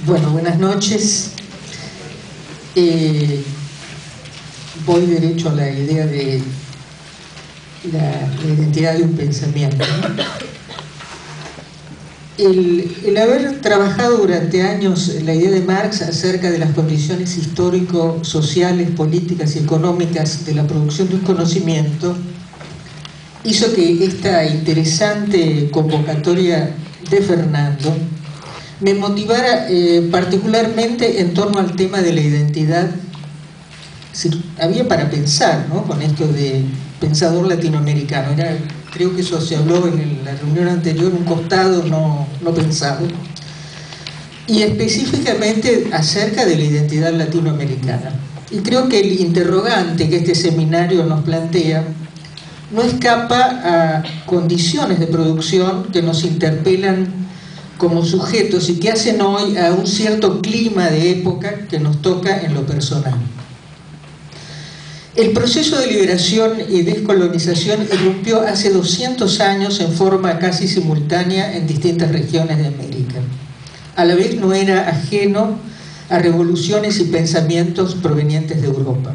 Bueno, buenas noches. Voy derecho a la idea de la identidad de un pensamiento, ¿no? El haber trabajado durante años la idea de Marx acerca de las condiciones histórico-sociales, políticas y económicas de la producción de un conocimiento hizo que esta interesante convocatoria de Fernando me motivara particularmente en torno al tema de la identidad. Había para pensar, ¿no?, con esto de pensador latinoamericano. Creo que eso se habló en la reunión anterior, un costado no pensado, y específicamente acerca de la identidad latinoamericana. Y creo que el interrogante que este seminario nos plantea no escapa a condiciones de producción que nos interpelan como sujetos y que hacen hoy a un cierto clima de época que nos toca en lo personal. El proceso de liberación y descolonización irrumpió hace 200 años en forma casi simultánea en distintas regiones de América. A la vez no era ajeno a revoluciones y pensamientos provenientes de Europa.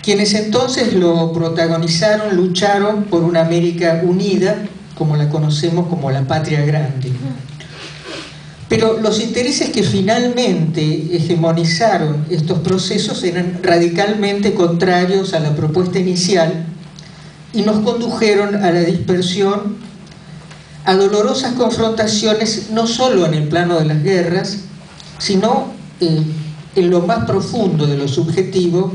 Quienes entonces lo protagonizaron lucharon por una América unida, como la conocemos como la patria grande. Pero los intereses que finalmente hegemonizaron estos procesos eran radicalmente contrarios a la propuesta inicial y nos condujeron a la dispersión, a dolorosas confrontaciones, no solo en el plano de las guerras, sino en lo más profundo de lo subjetivo,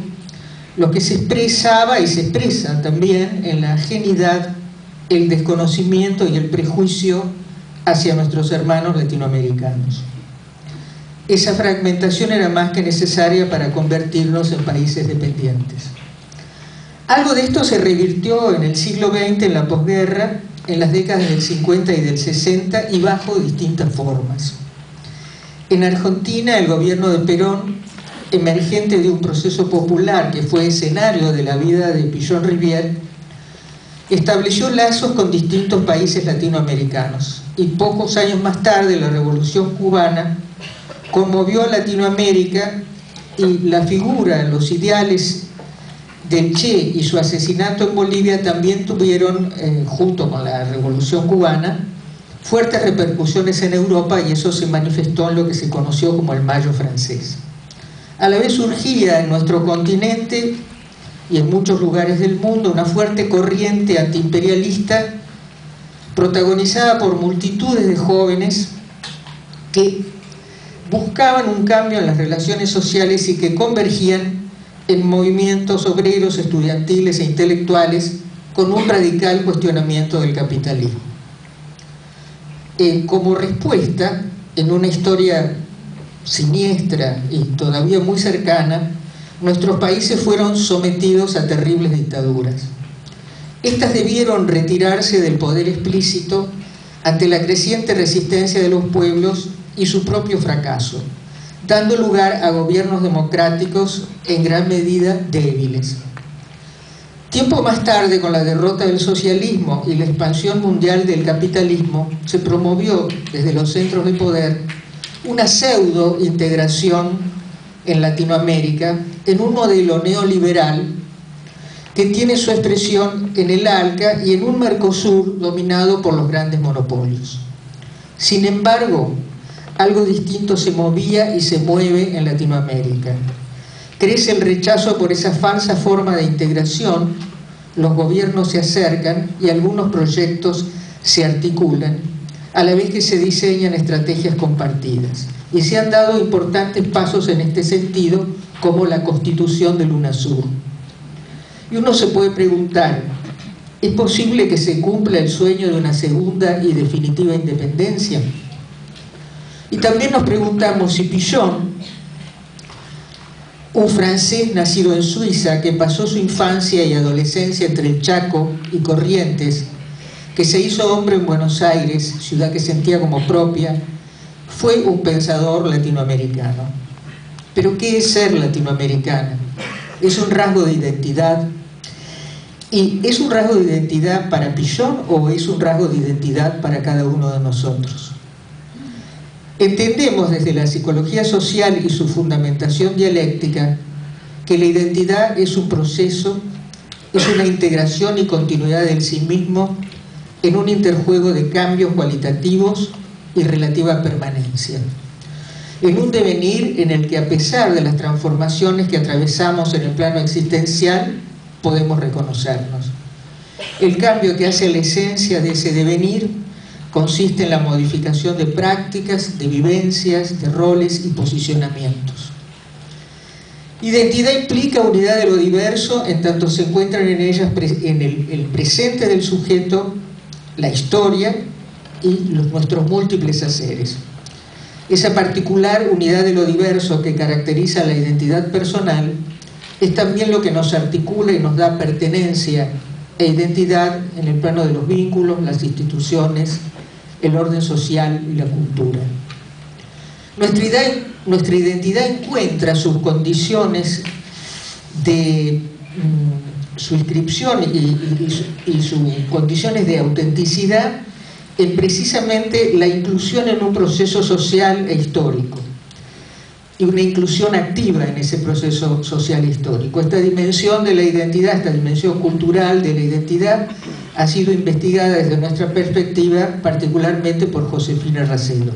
lo que se expresaba y se expresa también en la ajenidad, el desconocimiento y el prejuicio hacia nuestros hermanos latinoamericanos. Esa fragmentación era más que necesaria para convertirnos en países dependientes. Algo de esto se revirtió en el siglo XX, en la posguerra, en las décadas del 50 y del 60 y bajo distintas formas. En Argentina, el gobierno de Perón, emergente de un proceso popular que fue escenario de la vida de Pillon Rivière, estableció lazos con distintos países latinoamericanos y pocos años más tarde la Revolución Cubana conmovió a Latinoamérica y la figura, los ideales del Che y su asesinato en Bolivia también tuvieron, junto con la Revolución Cubana, fuertes repercusiones en Europa, y eso se manifestó en lo que se conoció como el Mayo francés. A la vez surgía en nuestro continente y en muchos lugares del mundo una fuerte corriente antiimperialista protagonizada por multitudes de jóvenes que buscaban un cambio en las relaciones sociales y que convergían en movimientos obreros, estudiantiles e intelectuales con un radical cuestionamiento del capitalismo. Como respuesta, en una historia siniestra y todavía muy cercana, nuestros países fueron sometidos a terribles dictaduras. Estas debieron retirarse del poder explícito ante la creciente resistencia de los pueblos y su propio fracaso, dando lugar a gobiernos democráticos en gran medida débiles. Tiempo más tarde, con la derrota del socialismo y la expansión mundial del capitalismo, se promovió desde los centros de poder una pseudo-integración en Latinoamérica en un modelo neoliberal que tiene su expresión en el ALCA y en un Mercosur dominado por los grandes monopolios. Sin embargo, algo distinto se movía y se mueve en Latinoamérica. Crece el rechazo por esa falsa forma de integración, los gobiernos se acercan y algunos proyectos se articulan, a la vez que se diseñan estrategias compartidas. Y se han dado importantes pasos en este sentido, como la constitución del UNASUR. Y uno se puede preguntar, ¿es posible que se cumpla el sueño de una segunda y definitiva independencia? Y también nos preguntamos si Pillon, un francés nacido en Suiza que pasó su infancia y adolescencia entre el Chaco y Corrientes, que se hizo hombre en Buenos Aires, ciudad que sentía como propia, fue un pensador latinoamericano. ¿Pero qué es ser latinoamericano? ¿Es un rasgo de identidad? ¿Y es un rasgo de identidad para Pillon o es un rasgo de identidad para cada uno de nosotros? Entendemos desde la psicología social y su fundamentación dialéctica que la identidad es un proceso, es una integración y continuidad del sí mismo en un interjuego de cambios cualitativos y relativa permanencia. En un devenir en el que, a pesar de las transformaciones que atravesamos en el plano existencial, podemos reconocernos. El cambio que hace la esencia de ese devenir consiste en la modificación de prácticas, de vivencias, de roles y posicionamientos. Identidad implica unidad de lo diverso, en tanto se encuentran en ellas en el presente del sujeto, la historia y nuestros múltiples haceres. Esa particular unidad de lo diverso que caracteriza la identidad personal es también lo que nos articula y nos da pertenencia e identidad en el plano de los vínculos, las instituciones, el orden social y la cultura. Nuestra identidad encuentra sus condiciones de su inscripción y sus condiciones de autenticidad en precisamente la inclusión en un proceso social e histórico, y una inclusión activa en ese proceso social e histórico. Esta dimensión de la identidad, esta dimensión cultural de la identidad, ha sido investigada desde nuestra perspectiva, particularmente por Josefina Racelo.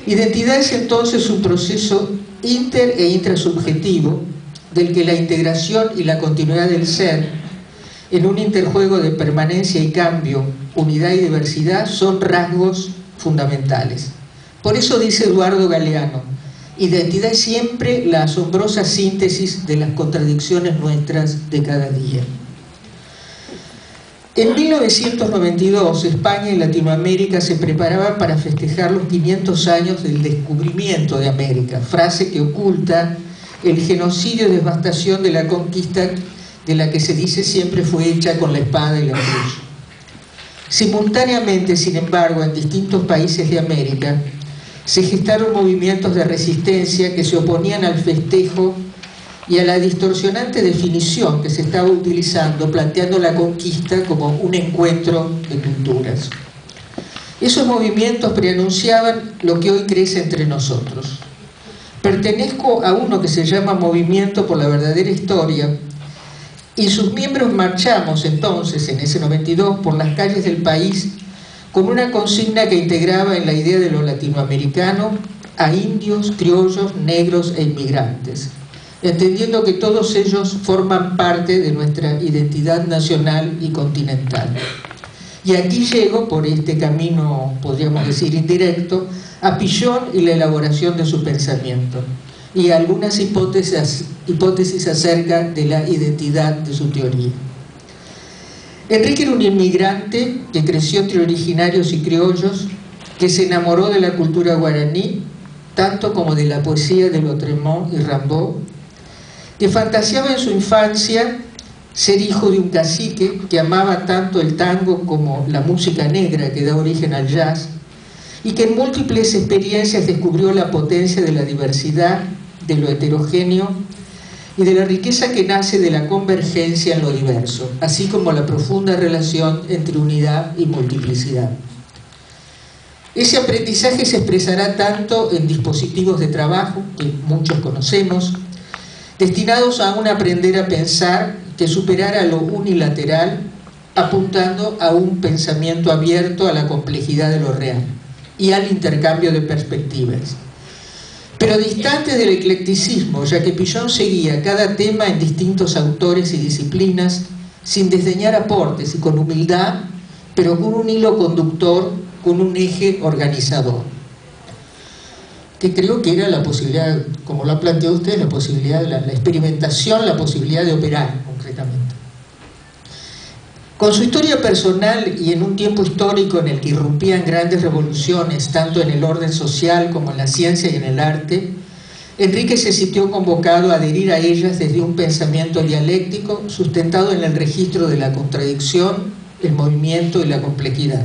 Identidad es entonces un proceso inter e intrasubjetivo del que la integración y la continuidad del ser, en un interjuego de permanencia y cambio, unidad y diversidad, son rasgos fundamentales. Por eso dice Eduardo Galeano: identidad es siempre la asombrosa síntesis de las contradicciones nuestras de cada día. En 1992, España y Latinoamérica se preparaban para festejar los 500 años del descubrimiento de América, frase que oculta el genocidio y devastación de la conquista, de la que se dice siempre fue hecha con la espada y la cruz. Simultáneamente, sin embargo, en distintos países de América se gestaron movimientos de resistencia que se oponían al festejo y a la distorsionante definición que se estaba utilizando, planteando la conquista como un encuentro de culturas. Esos movimientos preanunciaban lo que hoy crece entre nosotros. Pertenezco a uno que se llama Movimiento por la Verdadera Historia, y sus miembros marchamos entonces, en ese 92, por las calles del país con una consigna que integraba en la idea de lo latinoamericano a indios, criollos, negros e inmigrantes, entendiendo que todos ellos forman parte de nuestra identidad nacional y continental. Y aquí llego, por este camino, podríamos decir, indirecto, a Pillon y la elaboración de su pensamiento, y algunas hipótesis acerca de la identidad de su teoría. Enrique era un inmigrante que creció entre originarios y criollos, que se enamoró de la cultura guaraní, tanto como de la poesía de Lautréamont y Rimbaud, que fantaseaba en su infancia ser hijo de un cacique que amaba tanto el tango como la música negra que da origen al jazz, y que en múltiples experiencias descubrió la potencia de la diversidad, de lo heterogéneo y de la riqueza que nace de la convergencia en lo diverso, así como la profunda relación entre unidad y multiplicidad. Ese aprendizaje se expresará tanto en dispositivos de trabajo, que muchos conocemos, destinados a un aprender a pensar que superara lo unilateral, apuntando a un pensamiento abierto a la complejidad de lo real y al intercambio de perspectivas. Pero distante del eclecticismo, ya que Pillon seguía cada tema en distintos autores y disciplinas, sin desdeñar aportes y con humildad, pero con un hilo conductor, con un eje organizador, que creo que era la posibilidad, como lo ha planteado usted, la posibilidad de la experimentación, la posibilidad de operar concretamente. Con su historia personal y en un tiempo histórico en el que irrumpían grandes revoluciones, tanto en el orden social como en la ciencia y en el arte, Enrique se sintió convocado a adherir a ellas desde un pensamiento dialéctico sustentado en el registro de la contradicción, el movimiento y la complejidad.